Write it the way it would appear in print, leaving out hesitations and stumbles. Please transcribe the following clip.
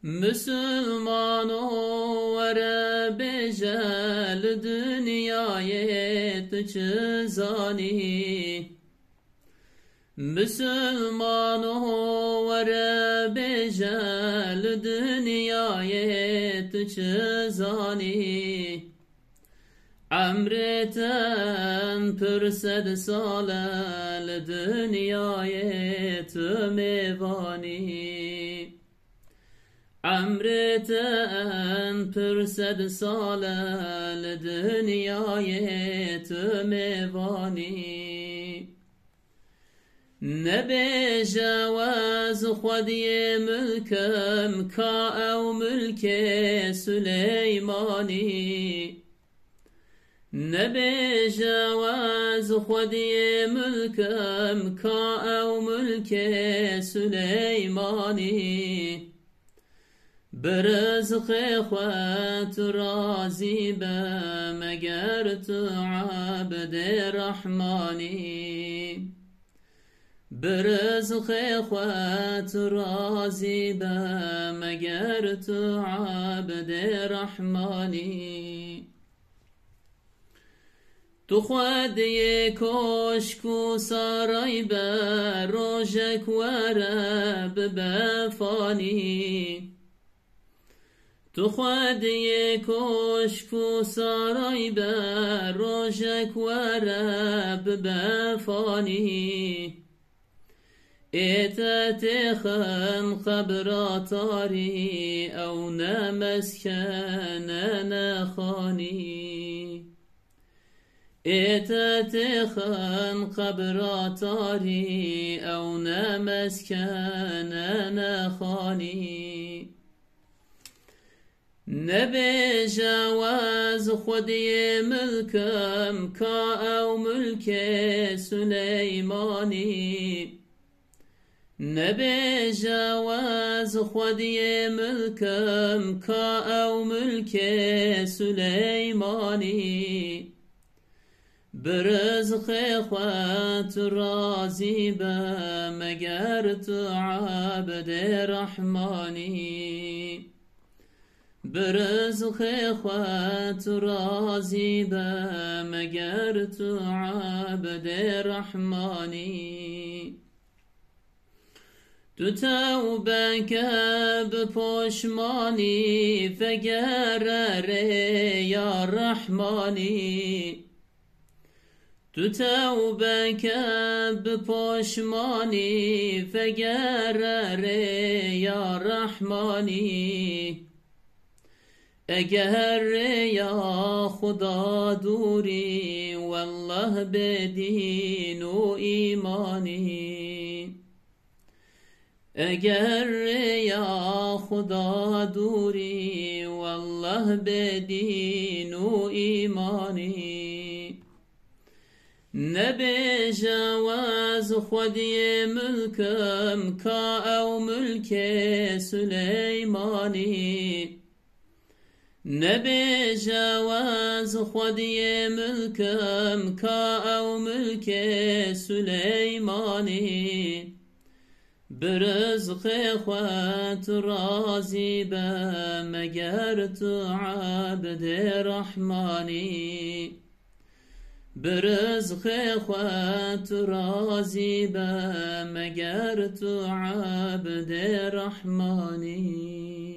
Müslüman vere bejel dünyayet çizani. Müslüman vere bejel dünyayet çizani. Amreten pürsed salel dünyayet mevani. Amreten pürsed salel dünyayet mevani. Ne bejavaz khodiye mülkem ka ev mülke Süleymani. Ne bejavaz khodiye mülkem ka ev mülke Süleymani. برزق خوات راضی به مگر تو عبد رحمانی. برزق خوات راضی به مگر تو عبد رحمانی. تو خود کشک و سرای به روژک ورب بفانی. تو خود کشک و سرای بر روژک ورب بفانی. ایتت خم قبراتاری او نمسکن نخانی. ایتت خم قبراتاری او نمسکن نخانی. نبجاوز خودی ملکم کا او ملک سلیمانی. نبجاوز خودی ملکم کا او ملک سلیمانی. برزق خوات راضی به مگر تو عبد رحمانی. برزق خوات راضی به مگر تو عبد رحمانی. تو توبه که بپشمانی فگر یا رحمانی. تو توبه که بپشمانی فگر یا رحمانی. اگر یا خدا دوری والله بدین و ایمانی. اگر یا خدا دوری والله بدین و ایمانی. نبجاوز خودی ملکم کا او ملک سلیمانی. نبجاوز خودی ملکم کا او ملک سلیمانی. برزق خوات راضی به مگر تو عبد رحمانی. برزق خوات راضی به مگر تو عبد رحمانی.